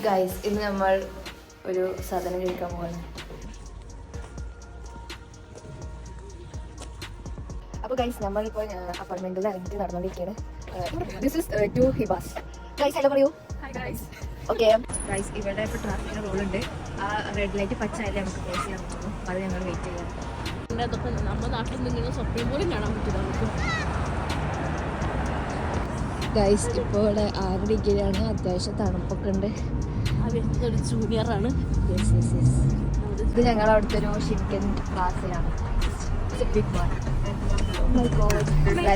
Guys ഇന്ന് നമ്മൾ ഒരു സാധനം കഴിക്കാൻ പോവാണ്. അപ്പോൾ ഗൈസ് നമ്മളിപ്പോൾ അപ്പാർട്ട്മെന്റിൽ ഇറങ്ങിയിട്ട് നടന്നുകൊണ്ടിരിക്കുകയാണ്. ദിസ് ഇസ് ടു ഹിബാസ്. ഗൈസ് ഹലോ പറയൂ. ഓക്കെ ഗൈസ്, ഇവിടെ ഇപ്പോൾ ട്രാഫിക്കിന് റോളുണ്ട്. ആ റെഡ് ലൈറ്റ് പച്ച ആയാലും നമുക്ക് ക്രോസ് ചെയ്യാൻ പറ്റുള്ളൂ. അത് ഞങ്ങൾ വെയിറ്റ് ചെയ്യാം. അതൊക്കെ നമ്മുടെ നാട്ടിൽ നിന്ന് സ്വപ്നം പോലും കാണാൻ പറ്റില്ല നമുക്ക്. ഗൈസ് ഇപ്പോൾ ഇവിടെ 6 ഡിഗ്രിയാണ്, അത്യാവശ്യം തണുപ്പൊക്കെ ഉണ്ട്. ഒരു ജൂനിയറാണ്. ഇത് ഞങ്ങൾ അവിടുത്തെ ഒരു ഷിൻകൻ ക്ലാസ്സിലാണ്.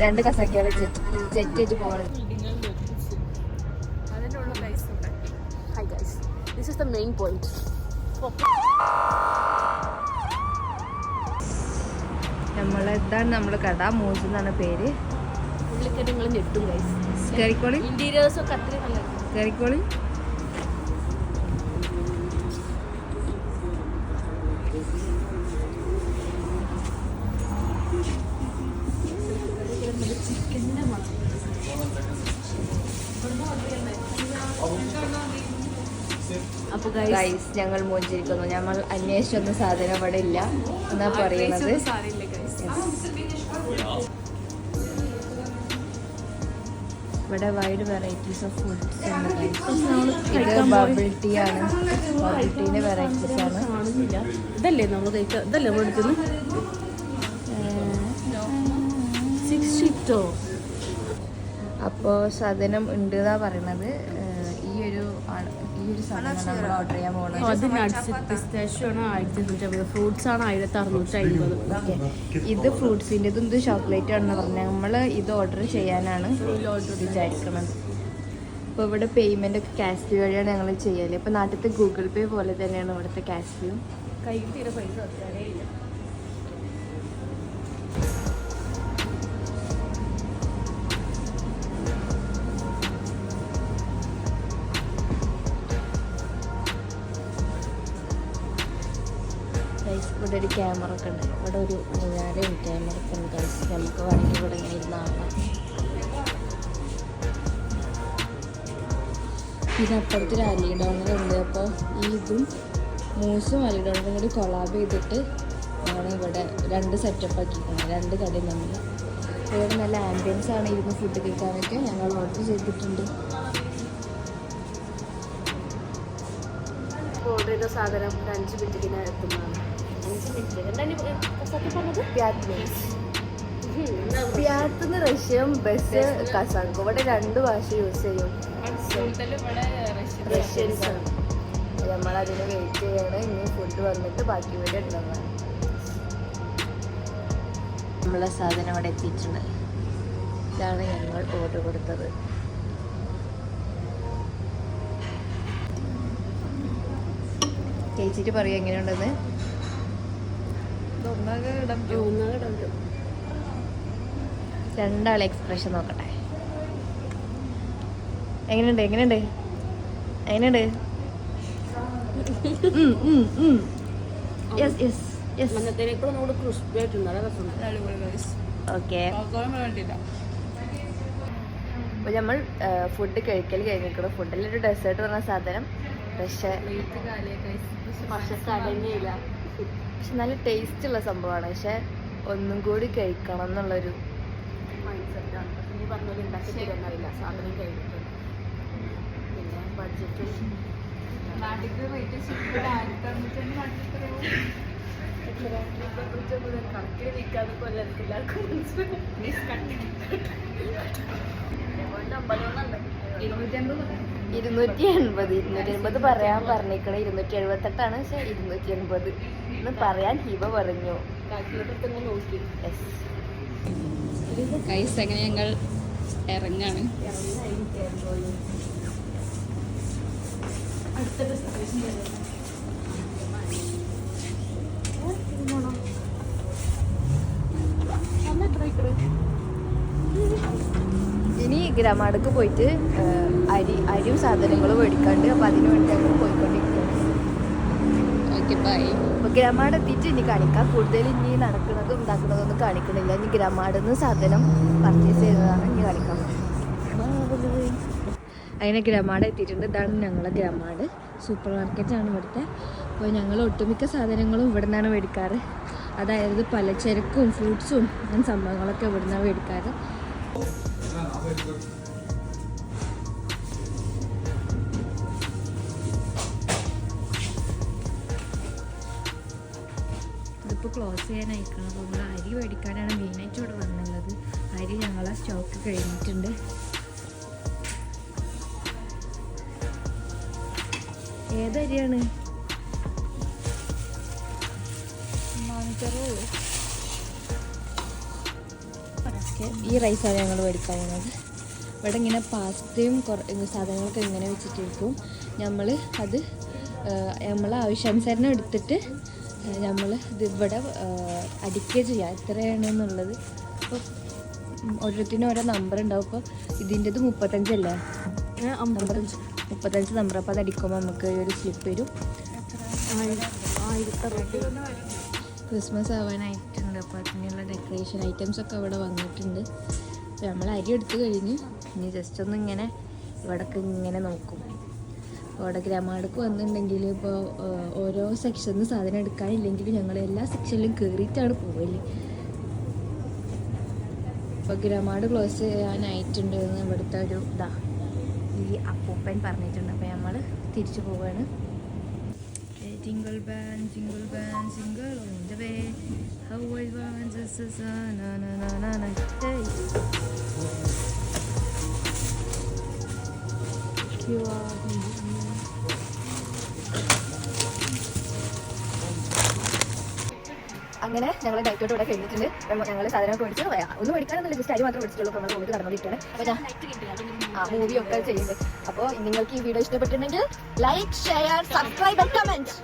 രണ്ട് കസക്കിയാണ് ജെറ്റ് പോകുന്നത്. This is the main point. ഇതാണ് നമ്മളെ കട. മൂസ് എന്നാണ് പേര്. ഉള്ളിൽ നിങ്ങൾ ഞെട്ടും ഗൈസ്. കയറിക്കോളി. ഇന്റീരിയേഴ്സ് ഒക്കെ അത്രയും നല്ല. കയറിക്കോളി. ചിക്കൻ്റെ മണം. അപ്പോൾ ഗൈസ് ഞങ്ങൾ മോചിരിക്കുന്നു. ഞങ്ങൾ അന്വേഷിച്ചൊന്നും സാധനം ഇവിടെ ഇല്ല എന്നാ പറയുന്നത്. ഇവിടെ വൈഡ് വെറൈറ്റീസ് ഓഫ് ഫുഡ്സ് ഉണ്ട്. ഇത് ബബിൾ ടീ ആണ്. ബബിൾ ടീൻ്റെ വെറൈറ്റീസ് ആണ്. ഇതല്ലേ നമ്മൾ കഴിക്കുക? ഇതല്ലേ നമ്മൾ എടുക്കുന്നത്? 6 ഷിഫ്റ്റോ? അപ്പോൾ സാധനം ഉണ്ട് എന്നാ പറയണത്. ഈ ഒരു സാധനം നമ്മൾ ഓർഡർ ചെയ്യാൻ പോകുന്നത്. അത് നട്ട്സ് പിസ്താഷ്യോ ആണ് 1550. ഫ്രൂട്ട്സ് ആണ് 1650. ഓക്കെ, ഇത് ഫ്രൂട്ട്സിൻ്റെ ഇത് ചോക്ലേറ്റ് ആണെന്ന് പറഞ്ഞാൽ നമ്മൾ ഇത് ഓർഡർ ചെയ്യാനാണ് വിചാരിക്കുന്നത്. അപ്പോൾ ഇവിടെ പേയ്മെൻ്റ് ഒക്കെ ക്യാഷ് പേ വഴിയാണ് ഞങ്ങൾ ചെയ്യല്. ഇപ്പോൾ നാട്ടിലത്തെ ഗൂഗിൾ പേ പോലെ തന്നെയാണ് ഇവിടുത്തെ ക്യാഷ് പേ. കയ്യിൽ തീരെ പൈസ വെക്കാനേ ഇല്ല. ഇവിടെ ഒരു ക്യാമറ ഒക്കെ ഉണ്ട്. ഇവിടെ ഒരു 4 ക്യാമറ ഒക്കെ ഉണ്ട്. നമുക്ക് വേണമെങ്കിൽ ഇവിടെ ഇങ്ങനെ ഇരുന്നാകാം. പിന്നെ അപ്പുറത്ത് ഒരു അലിഡോണർ ഉണ്ട്. അപ്പോൾ ഈ ഇതും മൂസും അലിഡോണറും കൂടി കൊളാബ് ചെയ്തിട്ട് ആണ് ഇവിടെ 2 സെറ്റപ്പ് ആക്കിയിരിക്കുന്നത്. 2 കടയിൽ നമ്മൾ. ഇവിടെ നല്ല ആംബിയൻസ് ആണ്. ഇരുന്ന് ഫുഡ് കഴിക്കാനൊക്കെ ഞങ്ങൾ ഓർഡർ ചെയ്തിട്ടുണ്ട്. ഓർഡർ ചെയ്ത സാധനം 5 മിനിറ്റിന് എത്തുന്നതാണ്. 5 മിനിറ്റ് എന്താണ് പറഞ്ഞത്? പ്യാത്തുനിന്ന് റഷ്യൻ ബസ് കസാങ്കോ. ഇവിടെ 2 ഭാഷ യൂസ് ചെയ്യും. റഷ്യൻസ് ആണ്. നമ്മളതിന് വെയിറ്റ് ചെയ്യണം. ഇനി ഫുഡ് വന്നിട്ട് ബാക്കി വീട് ഉണ്ടാകാം. നമ്മളെ സാധനം അവിടെ എത്തിയിട്ടുണ്ട്. ഇതാണ് ഞങ്ങൾ ഓർഡർ കൊടുത്തത്. കഴിച്ചിട്ട് പറയും എങ്ങനെയുണ്ടെന്ന്. 2 എക്സ്പ്രഷൻ നോക്കട്ടെ. എങ്ങനെയുണ്ട്? ഓക്കെ, അപ്പോൾ നമ്മൾ ഫുഡ് കഴിക്കൽ കഴിഞ്ഞിരിക്കണം. ഫുഡിലൊരു ഡെസേർട്ട് പറഞ്ഞ സാധനം. പക്ഷേ നല്ല ടേസ്റ്റ് ഉള്ള സംഭവമാണ്. പക്ഷെ ഒന്നും കൂടി കഴിക്കണം എന്നുള്ളൊരു മൈൻഡ് സെറ്റാണ്. ഇനി പറഞ്ഞാൽ ഉണ്ടാക്കി തരുന്നറിയില്ല. സാധനം കഴിഞ്ഞിട്ട് പിന്നെ ബഡ്ജറ്റും കണക്കിൽ നിൽക്കാതെ കൊല്ലം എല്ലാവർക്കും 280 പറയാൻ പറഞ്ഞിരിക്കണ 278 പക്ഷെ 280 എന്ന് പറയാൻ ഹിബ പറഞ്ഞു. അങ്ങനെ ഞങ്ങൾ ഇറങ്ങാണ്. ഇനി ഗ്രാമാടക്ക് പോയിട്ട് അരിയും സാധനങ്ങളും മേടിക്കാണ്ട്. അപ്പം അതിന് വേണ്ടി ഞങ്ങൾ പോയിക്കൊണ്ടിരിക്കുകയാണ്. Okay bye. അപ്പോൾ ഗ്രാമാട് എത്തിയിട്ട് ഇനി കാണിക്കാം. കൂടുതൽ ഇനി നടക്കുന്നതും ഉണ്ടാക്കുന്നതൊന്നും കാണിക്കണില്ല. ഇനി ഗ്രാമാടിൽ നിന്ന് സാധനം പർച്ചേസ് ചെയ്തതാണ് ഇനി കാണിക്കാം. അങ്ങനെ ഗ്രമാട് എത്തിയിട്ടുണ്ട്. ഇതാണ് ഞങ്ങളെ ഗ്രമാട്, സൂപ്പർ മാർക്കറ്റാണ് ഇവിടുത്തെ. അപ്പോൾ ഞങ്ങൾ ഒട്ടുമിക്ക സാധനങ്ങളും ഇവിടെ നിന്നാണ് മേടിക്കാറ്. അതായത് പലചരക്കും ഫ്രൂട്ട്സും അങ്ങനെ സംഭവങ്ങളൊക്കെ ഇവിടെ നിന്നാണ് മേടിക്കാറ്. ഇതിപ്പോൾ ക്ലോസ് ചെയ്യാനായിക്കണം. അപ്പോൾ നമ്മൾ അരി മേടിക്കാനാണ് മെയിനായിട്ട് ഇവിടെ വന്നുള്ളത്. അരി ഞങ്ങളെ സ്റ്റോക്ക് കഴിഞ്ഞിട്ടുണ്ട്. ഏതരിയാണ്? ഈ റൈസാണ് ഞങ്ങൾ മേടിക്കാൻ പോകുന്നത്. ഇവിടെ ഇങ്ങനെ പാസ്തയും സാധനങ്ങളൊക്കെ ഇങ്ങനെ വെച്ചിട്ടിരിക്കും. നമ്മൾ അത് നമ്മളെ ആവശ്യാനുസരണം എടുത്തിട്ട് നമ്മൾ ഇത് ഇവിടെ അടിക്കുക ചെയ്യുക എത്രയാണെന്നുള്ളത്. അപ്പോൾ ഓരോരുത്തരും ഓരോ നമ്പർ ഉണ്ടാവും. അപ്പോൾ ഇതിൻ്റെത് 35 അല്ലേ, 35 നമ്പർ. അപ്പോൾ അത് അടിക്കുമ്പോൾ നമുക്ക് ഒരു സ്ലിപ്പ് വരും. 1060. ക്രിസ്മസ് ആവാനായിട്ടുണ്ട്. അപ്പോൾ അതിനുള്ള ഡെക്കറേഷൻ ഐറ്റംസൊക്കെ അവിടെ വന്നിട്ടുണ്ട്. അപ്പോൾ നമ്മൾ അരി എടുത്ത് കഴിഞ്ഞ് ഇനി ജസ്റ്റ് ഒന്ന് ഇങ്ങനെ ഇവിടേക്ക് ഇങ്ങനെ നോക്കും. അവിടെ ഗ്രാമാടക്ക് വന്നിട്ടുണ്ടെങ്കിൽ ഇപ്പോൾ ഓരോ സെക്ഷനിൽ സാധനം എടുക്കാനില്ലെങ്കിൽ ഞങ്ങൾ എല്ലാ സെക്ഷനിലും കയറിയിട്ടാണ് പോവല്. ഇപ്പോൾ ഗ്രാമാട് ക്ലോസ് ചെയ്യാനായിട്ടുണ്ട് എന്ന് ഇവിടുത്തെ ഒരു ഈ അപ്പൂപ്പൻ പറഞ്ഞിട്ടുണ്ട്. അപ്പോൾ നമ്മൾ തിരിച്ചു പോവുകയാണ്. Jingle bell, jingle bell, jingle on the way. How I want Jesus, na na na na na. Hey. You are. അങ്ങനെ ഞങ്ങൾ ഡയറ്റോട്ട് ഇവിടെ കഴിഞ്ഞിട്ടുണ്ട്. ഞങ്ങൾ സാധനമൊക്കെ മേടിച്ച് ഒന്നും മേടിക്കാനൊന്നുമില്ല, ജസ്റ്റ് അരി മാത്രം മേടിച്ചിട്ടുള്ളൂ. നമ്മൾ റൂമിൽ നടന്നുകൊണ്ടിരിക്കുകയാണ്. അപ്പോൾ മൂവിയൊക്കെ ചെയ്യുന്നത്. അപ്പോൾ നിങ്ങൾക്ക് ഈ വീഡിയോ ഇഷ്ടപ്പെട്ടിട്ടുണ്ടെങ്കിൽ like, share, subscribe and comment.